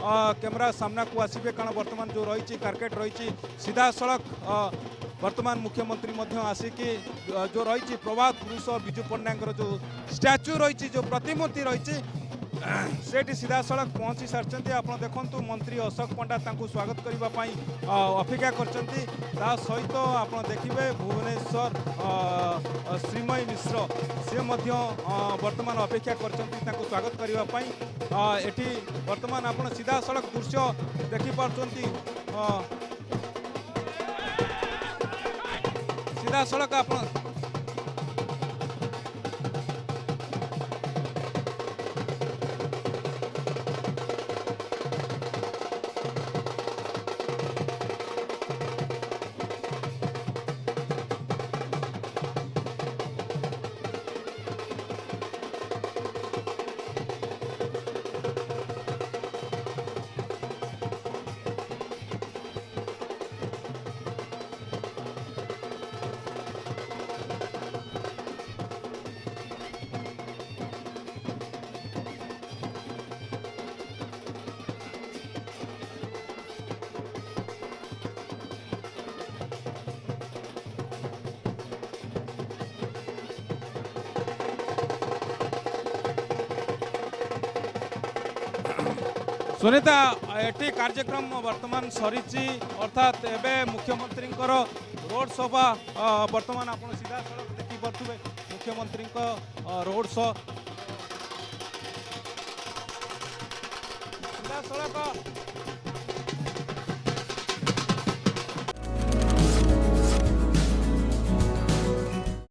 camera सामना को आसबे कारण वर्तमान जो रही कार्केट रही सीधा सड़क वर्तमान मुख्यमंत्री आसिकी जो रही प्रभात पुरुष विजु पट्टनायक जो स्टैच्यू रही जो प्रतिमूर्ति रही सेठी सीधा सड़क पहुंची सारी आप देखु मंत्री अशोक पंडा स्वागत करने अपेक्षा कर सहित आप देखिए भुवनेश्वर श्रीमयी मिश्र सी वर्तमान अपेक्षा कर स्वागत करने एटी वर्तमान आप सीधा सड़क दृश्य देखिपुंट सीधा सड़क आप सुनीता एटी कार्यक्रम वर्तमान सरी अर्थात एवं मुख्यमंत्री रोड शोभा वर्तमान आप सीधा सड़क देखिपे मुख्यमंत्री रोड शो सीधा सड़क